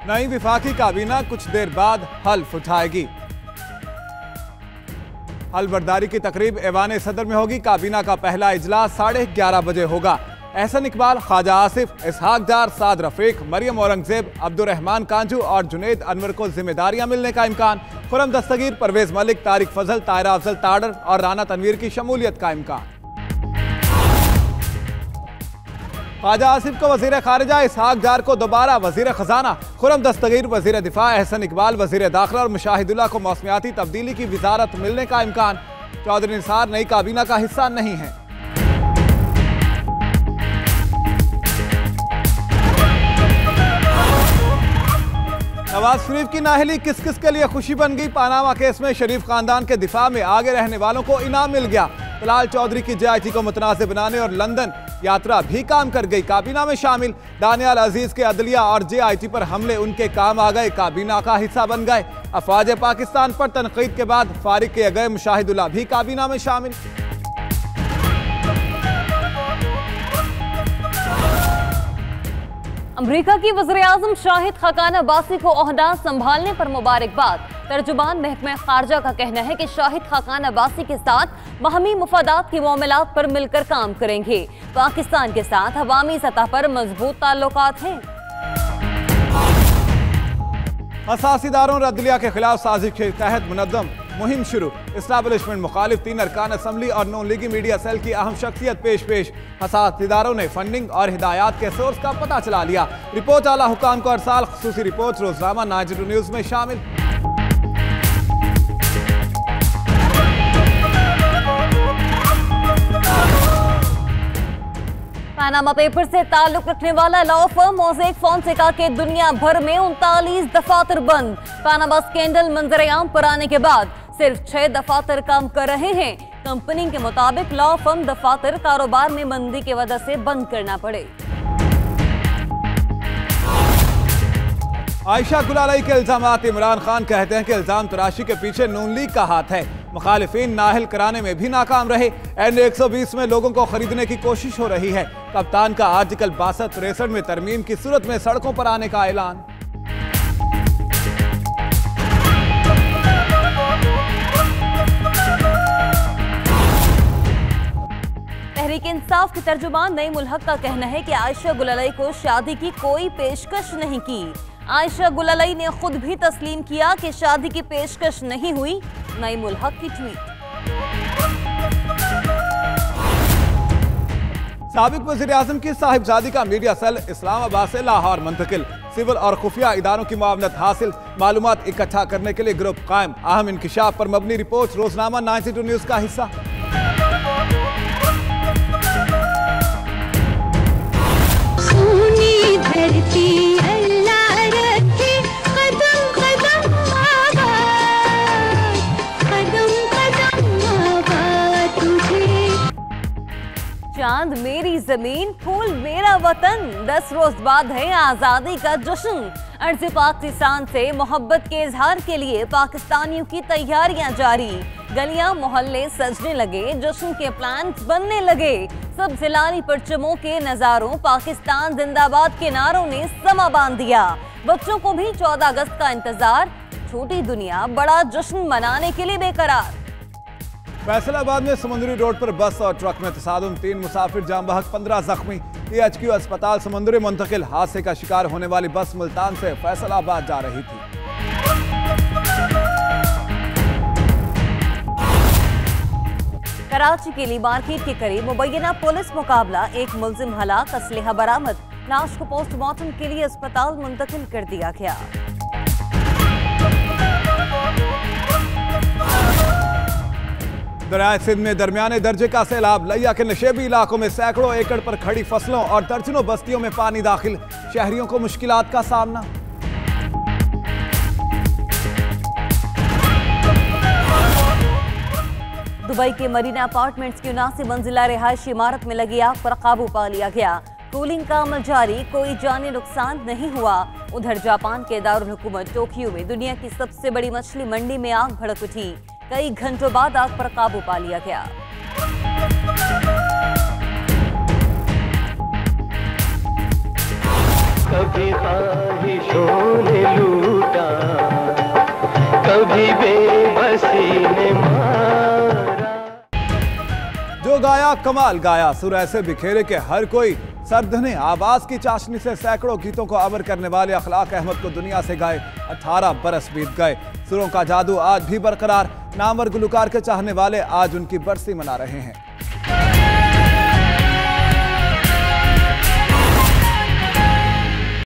नई विफाकी काबीना कुछ देर बाद हल्फ उठाएगी। हल्फबर्दारी की तकरीब ऐवान सदर में होगी। काबीना का पहला इजलास 11:30 बजे होगा। एहसन इकबाल, ख्वाजा आसिफ, इसहाक डार, साद रफीक, मरियम औरंगजेब, अब्दुर्रहमान कांजू और जुनैद अनवर को जिम्मेदारियां मिलने का इम्कान। खुर्रम दस्तगीर, परवेज मलिक, तारिक फजल, तायरा अफजल ताडर और राना तनवीर की शमूलियत का इम्कान। ख्वाजा आसिफ को वजीर खारिजा, इसहाक डार को दोबारा वजीर खजाना, खुर्रम दस्तगीर वजीर दिफा, एहसन इकबाल वजीर दाखिला और मुशाहिदुल्लाह को मौसमियाती तब्दीली की वजारत मिलने का इम्कान। चौधरी निसार नई काबीना का हिस्सा नहीं है। नवाज शरीफ की नाहली किस किस के लिए खुशी बन गई। पानामा केस में शरीफ खानदान के दिफा में आगे रहने वालों को इनाम मिल गया। तलाल चौधरी की JIT को मुतनाज़ बनाने और लंदन यात्रा भी काम कर गई। काबीना में शामिल दानियाल अजीज के अदलिया और JIT पर हमले उनके काम आ गए, काबीना का हिस्सा बन गए। अफवाज पाकिस्तान पर तनकीद के बाद फारिग किए गए मुशाहिदुल्लाह भी काबीना में शामिल। अमेरिका की वज़ीर-ए-आज़म शाहिद खाकान अब्बासी को ओहदा संभालने पर मुबारकबाद। तर्जुमान महकमा खारजा का कहना है कि शाहिद खाकान अब्बासी के साथ बाहमी मुफादात के मामलात पर मिलकर काम करेंगे। पाकिस्तान के साथ अवामी सतह पर मजबूत ताल्लुकात हैं। हसास इदारों और अदलिया के खिलाफ साजिश के तहत मुनद्दम मुहिम शुरू। इस्टेब्लिशमेंट मुखालिफ 3 अरकान असम्बली और नॉन लीगी मीडिया सेल की अहम शख्सियत पेश। हसास इदारों ने फंडिंग और हिदायत के सोर्स का पता चला लिया। रिपोर्ट आला हुकाम को अरसाल, खुसूसी रिपोर्ट रोजनामा 92 न्यूज में शामिल। पानामा पेपर से ताल्लुक रखने वाला लॉ फर्म मोज़ेक फोंसेका के दुनिया भर में 39 दफातर बंद। पानामा स्कैंडल मंजर-ए-आम पर आने के बाद सिर्फ 6 दफातर काम कर रहे हैं। कंपनी के मुताबिक लॉ फर्म दफातर कारोबार में मंदी की वजह से बंद करना पड़े। आयशा गुलालाई के इल्जामात। इमरान खान कहते हैं कि इल्जाम तराशी के पीछे नून लीग का हाथ है। मुखालिफिन नाहल कराने में भी नाकाम रहे। N120 में लोगों को खरीदने की कोशिश हो रही है। कप्तान का आर्टिकल 62-63 में तरमीम की सूरत में सड़कों पर आने का ऐलान। तहरीक इंसाफ के तर्जुमान नईम उल हक का कहना है कि आयशा गुलालाई को शादी की कोई पेशकश नहीं की। आयशा गुलालाई ने खुद भी तस्लीम किया कि शादी की पेशकश नहीं हुई। नईम उल हक की ट्वीट। साबिक वज़ीर-ए-आज़म की साहिबजादी का मीडिया सेल इस्लामाबाद से लाहौर मुंतकिल। सिविल और खुफिया इदारों की मुआवनत हासिल। मालूमात इकट्ठा करने के लिए ग्रुप कायम। अहम इंकिशाफ पर मबनी रिपोर्ट रोजनामा 92 न्यूज का हिस्सा। चांद मेरी जमीन, फूल मेरा वतन। 10 रोज बाद है आजादी का जश्न। अर्ज़ पाकिस्तान से मोहब्बत के इजहार के लिए पाकिस्तानियों की तैयारियां जारी। गलियां मोहल्ले सजने लगे, जश्न के प्लान बनने लगे। सब जिलानी परचमों के नजारों, पाकिस्तान जिंदाबाद के नारों ने समा बांध दिया। बच्चों को भी 14 अगस्त का इंतजार। छोटी दुनिया बड़ा जश्न मनाने के लिए बेकरार। फैसलाबाद में समुद्री रोड पर बस और ट्रक में तसादुम, 3 मुसाफिर जाम बहक, 15 जख्मी। THQ अस्पताल समुद्री मुंतकिल। हादसे का शिकार होने वाली बस मुल्तान से फैसलाबाद जा रही थी। कराची के लिए मार्केट के करीब मुबैना पुलिस मुकाबला, एक मुल्जिम हलाक, असलहा बरामद। लाश को पोस्टमार्टम के लिए अस्पताल मुंतकिल कर दिया गया। दरियाए सिंध में दरमियाने दर्जे का सैलाब। लिया के नशेबी इलाकों में सैकड़ों एकड़ पर खड़ी फसलों और दर्जनों बस्तियों में पानी दाखिल। शहरियों को मुश्किलात का सामना। दुबई के मरीना अपार्टमेंट्स की 79 मंजिला रिहायशी इमारत में लगी आग पर काबू पा लिया गया। कूलिंग का अमल जारी, कोई जानी नुकसान नहीं हुआ। उधर जापान के दारुल हुकूमत टोक्यो में दुनिया की सबसे बड़ी मछली मंडी में आग भड़क उठी। कई घंटों बाद आग पर काबू पा लिया गया। कभी ख्वाहिशों ने कभी बेबसी ने मारा। जो गाया कमाल गाया, सुर ऐसे बिखेरे के हर कोई सरधने आवाज की चाशनी से सैकड़ों गीतों को अमर करने वाले अखलाक अहमद को दुनिया से गाए 18 बरस बीत गए। सुरों का जादू आज भी बरकरार, नामवर गुलकार के चाहने वाले आज उनकी बरसी मना रहे हैं।